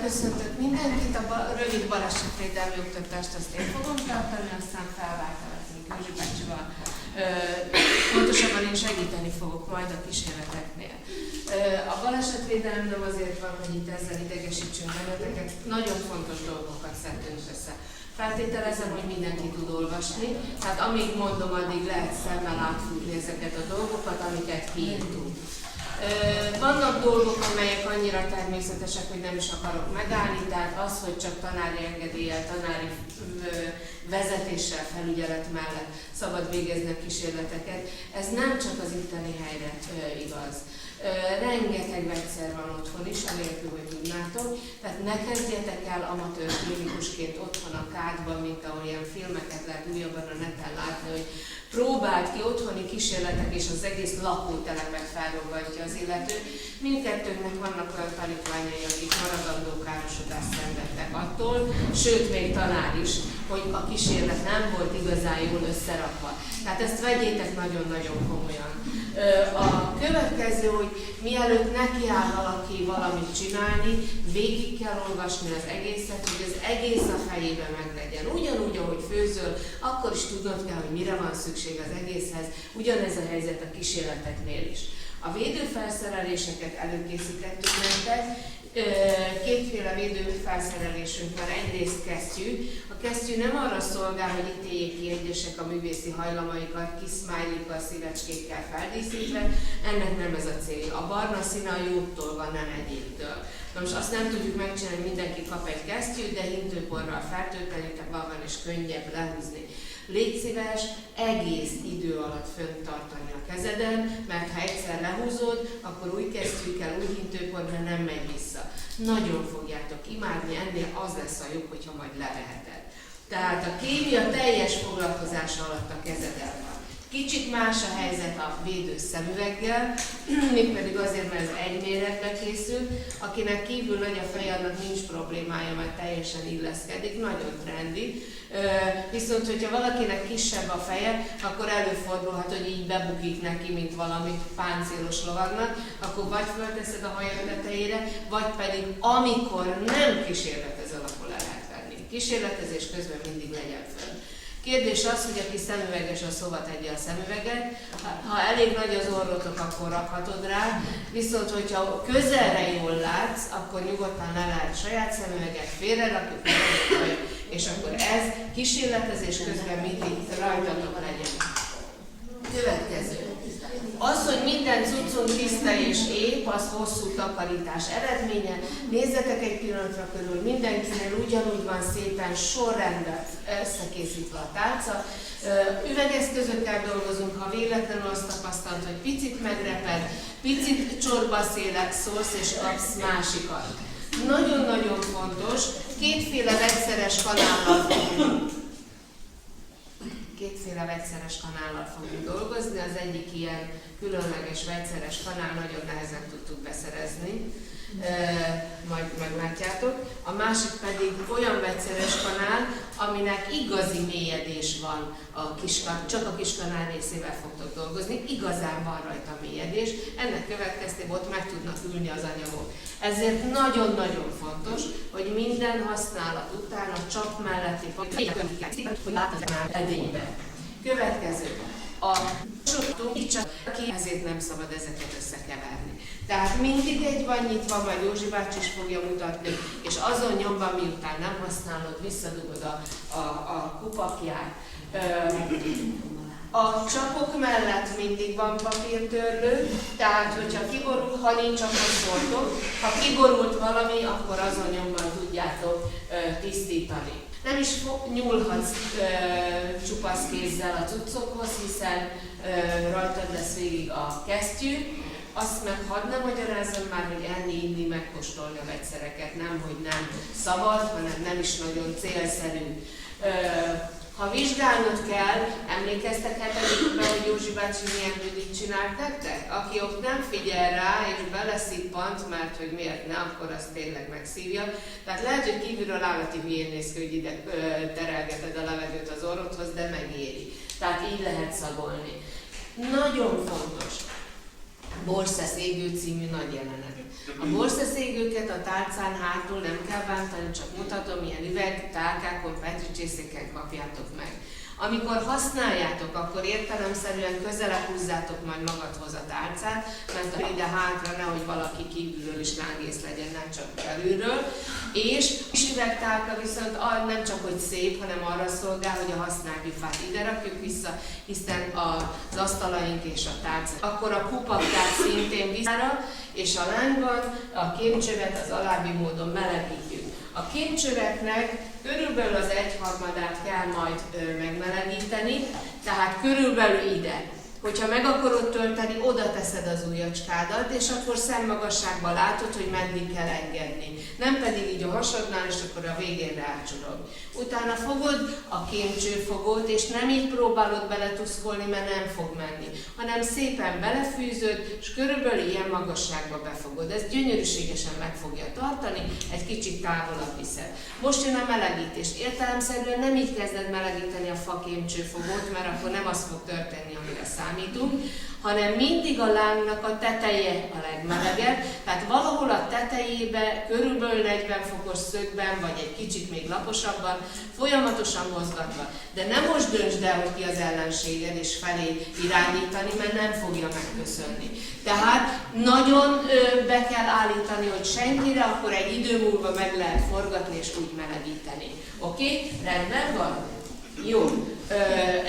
Köszöntök mindenkit, a rövid balesetvédelmi oktatást azt én fogom tartani, aztán felváltani Győzsi bácsival. Pontosabban én segíteni fogok majd a kísérleteknél. A balesetvédelem nem azért van, hogy itt ezzel idegesítsünk benneteket, nagyon fontos dolgokat szedtünk össze. Feltételezem, hogy mindenki tud olvasni, tehát amíg mondom, addig lehet szemmel átfutni ezeket a dolgokat, amiket kiírtunk. Vannak dolgok, amelyek annyira természetesek, hogy nem is akarok megállni, tehát az, hogy csak tanári engedéllyel, tanári vezetéssel, felügyelet mellett szabad végezni a kísérleteket, ez nem csak az itteni helyre igaz. Rengeteg vegyszer van otthon is, anélkül, hogy tudnátok, tehát ne kezdjetek el amatőr klinikusként otthon a kádban, mint ahol ilyen filmeket lehet újabban a neten látni, hogy próbált ki otthoni kísérletek, és az egész lakótelepet felrobbatja az illető. Mindkettőnknek vannak olyan tanítványai, akik maradandó károsodást szenvedtek attól, sőt még tanár is, hogy a kísérlet nem volt igazán jól összerakva. Tehát ezt vegyétek nagyon-nagyon komolyan. A következő, hogy mielőtt nekiáll valaki valamit csinálni, végig kell olvasni az egészet, hogy az egész a fejében meglegyen. Ugyanúgy, ahogy főzöl, akkor is tudnod kell, hogy mire van szükség az egészhez. Ugyanez a helyzet a kísérleteknél is. A védőfelszereléseket előkészítettük nektek. Kétféle védőfelszerelésünk van, egyrészt kesztyű. A kesztyű nem arra szolgál, hogy ítéljék ki egyesek a művészi hajlamaikat, kis smiley-kkal, szívecskékkel feldíszítve, ennek nem ez a cél. A barna színe a jótól van, nem egyébtől. Na most azt nem tudjuk megcsinálni, hogy mindenki kap egy kesztyűt, de hintőporral fertőtlenítve van és könnyebb lehúzni. Légy szíves, egész idő alatt fönt tartani a kezeden, mert ha egyszer lehúzod, akkor új kesztyű kell, új hintőpor, mert nem megy vissza. Nagyon fogjátok imádni, ennél az lesz a jobb, hogyha majd leveheted. Tehát a kémia teljes foglalkozása alatt a kezeden van. Kicsit más a helyzet a védő szemüveggel, mégpedig azért, mert ez egy méretbe készül, akinek kívül nagy a feje, annak nincs problémája, mert teljesen illeszkedik, nagyon trendi. Viszont, hogyha valakinek kisebb a feje, akkor előfordulhat, hogy így bebukik neki, mint valami páncélos lovagnak, akkor vagy fölteszed a hajad tetejére, vagy pedig amikor nem kísérletezel, akkor le lehet venni. Kísérletezés közben mindig legyen föl. Kérdés az, hogy aki szemüveges, az hova tegye a szemüveget. Ha elég nagy az orrotok, akkor rakhatod rá, viszont hogyha közelre jól látsz, akkor nyugodtan le lehet saját szemüveget, félrerakjuk, és akkor ez kísérletezés közben mindig rajtatok legyen. Következő. Az, hogy minden cuccunk tiszta és épp, az hosszú takarítás eredménye. Nézzetek egy pillanatra körül, mindenkinél ugyanúgy van szépen sorrendben összekészítve a tálca. Üvegeszközökkel dolgozunk, ha véletlenül azt tapasztalt, hogy picit megreped, picit csorbaszélek szólsz és kapsz másikat. Nagyon-nagyon fontos, kétféle vegyszeres kanállal fogunk dolgozni. Az egyik ilyen különleges vegyszeres kanál, nagyon nehezen tudtuk beszerezni, majd meglátjátok. A másik pedig olyan vegyszeres kanál, aminek igazi mélyedés van, csak a kiskanál részével fogtok dolgozni, igazán van rajta mélyedés, ennek következtében ott meg tudnak ülni az anyagok. Ezért nagyon-nagyon fontos, hogy minden használat után a csap melletti hogy láthatóan edénybe. Következő. A soktunk csak ezért nem szabad ezeket összekeverni. Tehát mindig egy van nyitva, majd Józsi bácsi is fogja mutatni, és azon nyomban, miután nem használod, visszadugod a kupakját. A csapok mellett mindig van papírtörlő, tehát hogyha kiborul, ha nincs, akkor szóltok. Ha kiborult valami, akkor azon nyomban tudjátok tisztítani. Nem is nyúlhatsz csupasz kézzel a cuccokhoz, hiszen rajtad lesz végig a kesztyű. Azt meg hadd ne magyarázzam már, hogy enni, inni, megkóstolni a vegyszereket. Nem, hogy nem szabad, hanem nem is nagyon célszerű. Ha vizsgálnod kell, emlékeztethetek be, hogy Józsi bácsi milyen büdit csinált nektek? Aki ott nem figyel rá és beleszippant, mert hogy miért ne, akkor azt tényleg megszívja. Tehát lehet, hogy kívülről állati hülyén néz ki, hogy ide terelgeted a levegőt az orrodhoz, de megéri. Tehát így lehet szagolni. Nagyon fontos. Borszeszégő című nagy jelenet. A borszeszégőket a tálcán hátul nem kell bántani, csak mutatom, ilyen üveg, tálkákon, petricsészéken kapjátok meg. Amikor használjátok, akkor értelemszerűen közelebb húzzátok majd magadhoz a tálcát, mert ide hátra nehogy valaki kívülről is lángész legyen, nem csak belülről. És kis üvegtálka viszont nem csak hogy szép, hanem arra szolgál, hogy a használt gyufát ide rakjuk vissza, hiszen az asztalaink és a tálca. Akkor a kupakkát szintén visszára, és a lángban a kémcsövet az alábbi módon melegítjük. A kémcsöveknek körülbelül az 1/3-át kell majd megmelegíteni, tehát körülbelül ide. Hogyha meg akarod tölteni, oda teszed az ujjacskádat, és akkor szemmagasságban látod, hogy meddig kell engedni. Nem pedig így a hasadnál, és akkor a végén rácsurog. Utána fogod a kémcsőfogót, és nem így próbálod beletuszkolni, mert nem fog menni, hanem szépen belefűzöd, és körülbelül ilyen magasságba befogod. Ez gyönyörűségesen meg fogja tartani, egy kicsit távolabb viszed. Most jön a melegítés. Értelemszerűen nem így kezded melegíteni a fakémcsőfogót, mert akkor nem az fog történni, amire számítunk, hanem mindig a lángnak a teteje a legmelegebb, tehát valahol a tetejébe, körülbelül 40 fokos szögben, vagy egy kicsit még laposabban, folyamatosan mozgatva. De nem most döntsd el, hogy ki az ellenséged, és felé irányítani, mert nem fogja megköszönni. Tehát nagyon be kell állítani, hogy senkire, akkor egy idő múlva meg lehet forgatni, és úgy melegíteni. Oké? Rendben van? Jó.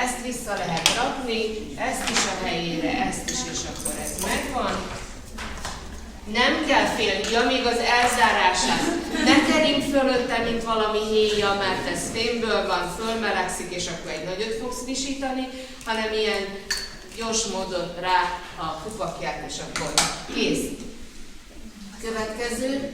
Ezt vissza lehet rakni, ezt is a helyére, ezt is, és akkor ez megvan. Nem kell félni, amíg az elzárását. Ne kering fölötte, mint valami héja, mert ez fémből van, fölmelegszik, és akkor egy nagyot fogsz visítani, hanem ilyen gyors módon rá a kupakját, és akkor kész. Következő,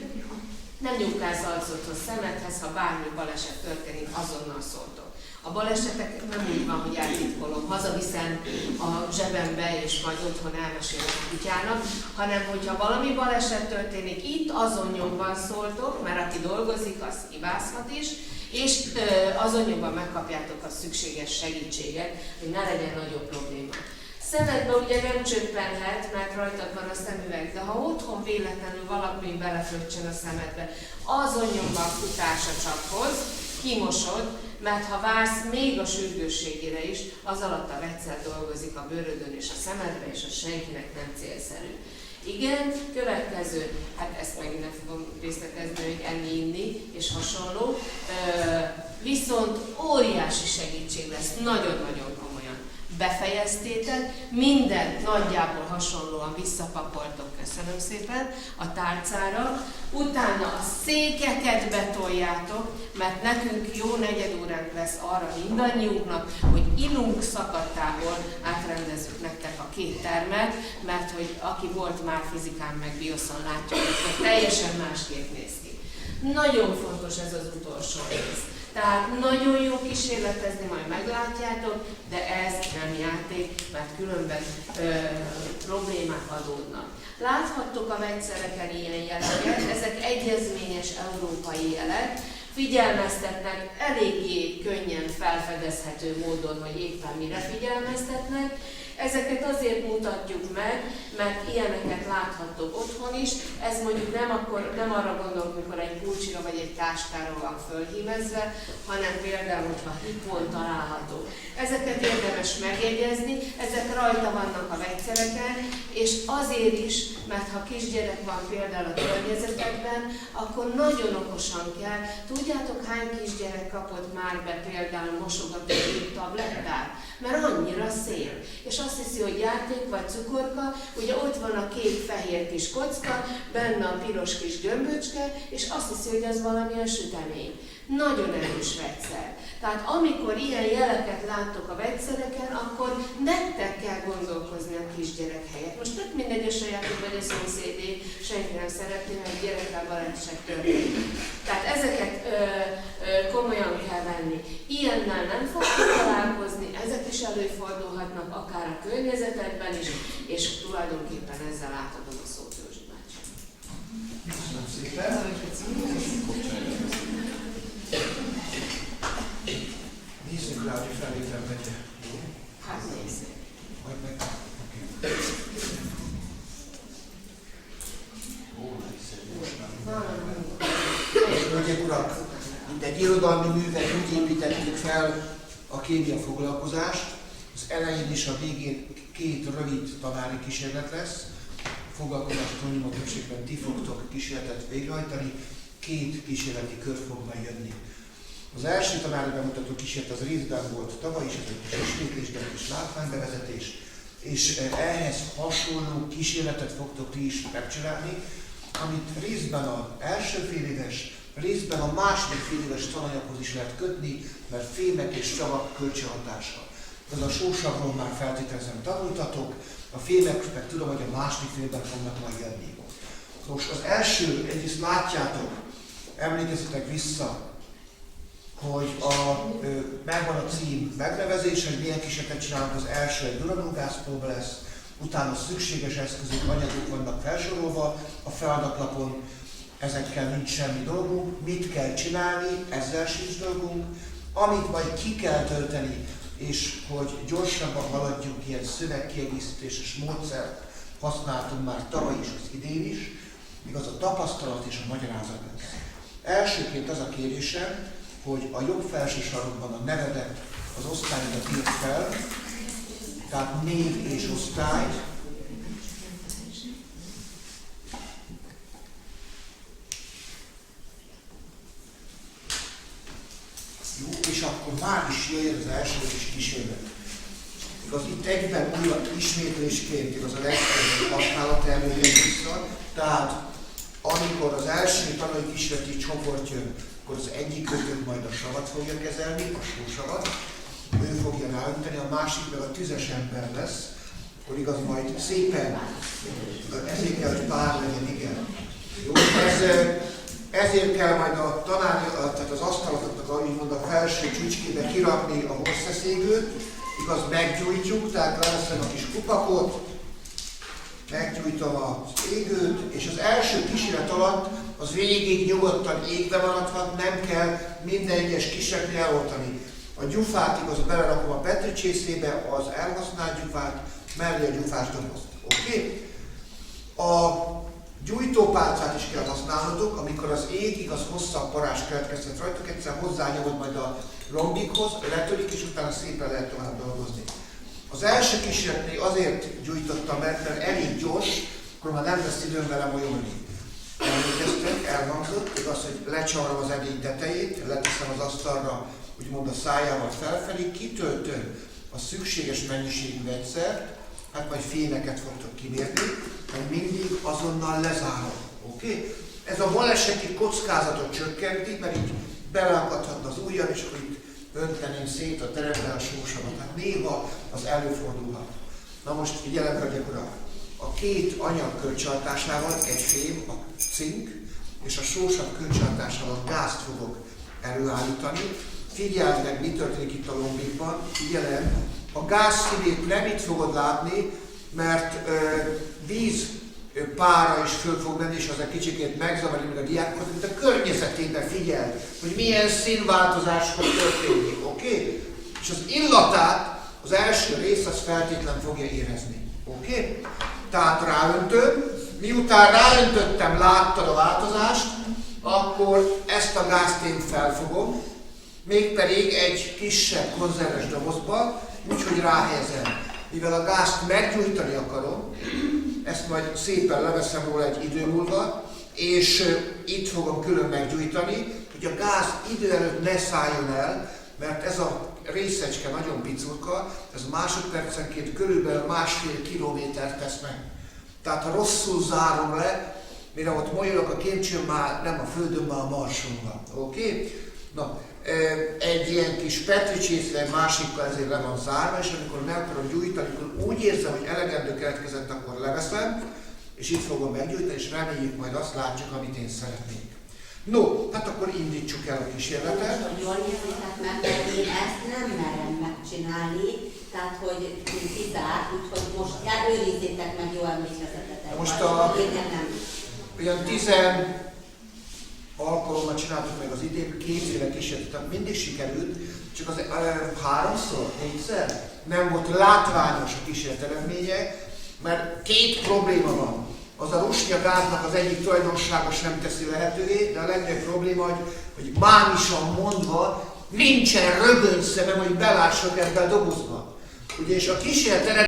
nem nyúlkálsz arcodhoz, szemedhez, ha bármi baleset történik, azonnal szóltok. A balesetek nem úgy van, hogy eltitkolom, hazaviszem a zsebembe, és majd otthon elmesélem a kutyának, hanem hogyha valami baleset történik, itt azon nyomban szóltok, mert aki dolgozik, az hibázhat is, és azon nyomban megkapjátok a szükséges segítséget, hogy ne legyen nagyobb probléma. Szemedbe ugye nem csöppenhet, mert rajtad van a szemüveg, de ha otthon véletlenül valami belefröccsön a szemedbe, azon nyomban futás a csaphoz, kimosod, mert ha vársz még a sürgősségére is, az alatt a vegyszer dolgozik a bőrödön és a szemedbe, és az senkinek nem célszerű. Igen, következő, hát ezt megint nem fogom részletezni, hogy enni, inni és hasonló, viszont óriási segítség lesz, nagyon-nagyon komolyan. Befejeztétek, mindent nagyjából hasonlóan visszapapoltok, köszönöm szépen, a tálcára, utána a székeket betoljátok, mert nekünk jó negyed óránk lesz arra mindannyiunknak, hogy innunk szakadtából átrendezzük nektek a 2 termet, mert hogy aki volt már fizikán meg bioszon látja, hogy teljesen másképp néz ki. Nagyon fontos ez az utolsó rész. Tehát nagyon jó kísérletezni, majd meglátjátok, de ez nem játék, mert különben problémák adódnak. Láthattok a vegyszereken ilyen jeleket, ezek egyezményes európai jelek, figyelmeztetnek eléggé könnyen felfedezhető módon, hogy éppen mire figyelmeztetnek. Ezeket azért mutatjuk meg, mert ilyeneket láthattok otthon is. Ez mondjuk nem arra gondolok, amikor egy kulcsira vagy egy táskára van fölhímezve, hanem például, hogyha hipon található. Ezeket érdemes megjegyezni, ezek rajta vannak a vegyszereken, és azért is, mert ha kisgyerek van például a környezetekben, akkor nagyon okosan kell. Tudjátok, hány kisgyerek kapott már be például mosogató tablettát? Mert annyira szél. És azt hiszi, hogy játék vagy cukorka, ugye ott van a kék-fehér kis kocka, benne a piros kis gömböcske, és azt hiszi, hogy az valamilyen sütemény. Nagyon erős vegyszer. Tehát amikor ilyen jeleket láttok a vegyszereken, akkor nektek kell gondolkozni a kisgyerek helyett. Most tök mindegy a sajátok vagy a szomszédé, senki nem szeretné, hogy gyerekkel baleset történik. Tehát ezeket komolyan kell venni. Ilyennel nem fogtok találkozni, ezek is előfordulhatnak akár a környezetekben is, és tulajdonképpen ezzel átadom a szót Józsi bácsi. Köszönöm szépen! Nézzük rá, hogy felvétel megye. Hát nézzük. Majd meg. Hölgyek, urak, mint egy irodalmi művet úgy építettük fel a kémia foglalkozást. Az elején és a végén 2 rövid tanári kísérlet lesz. A foglalkozást mondjuk a többségben ti fogtok kísérletet végrehajtani, 2 kísérleti kör fog majd jönni. Az első tanári bemutató kísérlet az részben volt tavaly is, ez egy kis ismétlés, de egy kis látványbevezetés, és ehhez hasonló kísérletet fogtok ti is megcsinálni, amit részben az első féléves, részben a második féléves tananyaghoz is lehet kötni, mert fémek és savak kölcsönhatása. Az a sósavról már feltételezem tanultatok, a fémek meg tudom, hogy a második félben fognak majd jönni. Most az első, egyrészt látjátok, emlékezzetek vissza, hogy megvan a cím megnevezése, hogy milyen kísérletet csinálunk, az első egy duranógászpróba lesz, utána szükséges eszközök, anyagok vannak felsorolva a feladatlapon, ezekkel nincs semmi dolgunk, mit kell csinálni, ezzel sincs dolgunk, amit majd ki kell tölteni, és hogy gyorsabban haladjunk, ilyen szövegkiegészítéses módszert használtunk már tavaly is, az idén is, míg az a tapasztalat és a magyarázat lesz. Elsőként az a kérésem, hogy a jobb felső sarokban a nevedet, az osztályodat írd fel, tehát név és osztály. Jó, és akkor már is jöjjön az első kis kísérlet. Igaz, itt egyben újra ismétlésként igaz a legtöbb használat előjön vissza, tehát amikor az első tanulói kísérleti csoport jön, akkor az egyik között majd a savat fogja kezelni, a sósavat, ő fogja ráönteni, a másik meg a tüzes ember lesz, akkor igaz majd szépen, ezért kell, hogy pár legyen, igen. Jó, ezért kell majd a tanári, tehát az asztaloknak úgymond a felső csücskébe kirakni a hosszaszégőt, igaz, meggyújtjuk, tehát leveszem a kis kupakot, meggyújtom az égőt, és az első kísérlet alatt az végig nyugodtan égve maradhat, nem kell minden egyes kísérletnél eloltani. A gyufát igaz, belerakom a petricsészébe, az elhasznált gyufát, mellé a gyufás dobozt. Oké? A gyújtópálcát is kell használnotok, amikor az égig az hosszabb parás keletkezhet rajtuk, egyszer hozzányomod majd a lombikhoz, letörik, és utána szépen lehet tovább dolgozni. Az első kísérletnél azért gyújtottam, mert elég gyors, akkor már nem lesz időm vele molyolni. Emlékeztek, elhangzott, igaz, hogy lecsarom az edény tetejét, leteszem az asztalra, úgymond a szájával felfelé, kitöltöm a szükséges mennyiségű vegyszert, hát majd fémeket fogtok kimérni, mert mindig azonnal lezárom. Oké? Ez a baleseti kockázatot csökkenti, mert így beleakadhatna az ujjam, és akkor itt önteném szét a teremben a sósavat. Tehát néha az előfordulhat. Na most figyelem, hölgyek urak! A két anyag kölcsönhatásával, egy fém, a cink, és a sósav kölcsönhatásával gázt fogok előállítani. Figyeld meg, mi történik itt a lombikban. Figyelem, a gázszínét nem itt fogod látni, mert víz pára is föl fog menni, és az egy kicsikét megzavarni még a diákokat, mint a környezetében figyeld, hogy milyen színváltozás fog történni, oké? És az illatát az első rész az feltétlen fogja érezni, oké? Tehát ráöntöm, miután ráöntöttem, láttad a változást, akkor ezt a gázt én felfogom, mégpedig egy kisebb konzerves dobozba, úgyhogy ráhelyezem. Mivel a gázt meggyújtani akarom, ezt majd szépen leveszem róla egy idő múlva, és itt fogom külön meggyújtani, hogy a gáz idő előtt ne szálljon el, mert ez a részecske nagyon picurka, ez másodpercenként körülbelül 1,5 kilométert tesz meg. Tehát ha rosszul zárom le, mire ott molyolok, a kémcsőn már nem a földön, már a marson van. Oké? Na, egy ilyen kis petricsészre, egy másikkal ezért le van zárva, és amikor meg akarom gyújtani, akkor úgy érzem, hogy elegendő keletkezett, akkor leveszem, és itt fogom meggyújtani, és reméljük majd azt látjuk, amit én szeretnék. No, hát akkor indítsuk el a kísérletet. Most jól érzitek meg, mert én ezt nem merem megcsinálni, tehát hogy kizárt, úgyhogy most őrizzétek meg jó emlékezetetek. Most nem. Olyan 10 alkalommal csináltuk meg az idén, 2 éve kísérletet, tehát mindig sikerült, csak az 3-szor, 4-szer nem volt látványos a kísérlet eredménye, mert 2 probléma van. Az a rusnyagáznak az egyik tulajdonsága sem teszi lehetővé, de a legnagyobb probléma, hogy mánisan mondva nincsen rögöny szemem, hogy belássak ebbe a dobozba. Ugye, és a kísérlet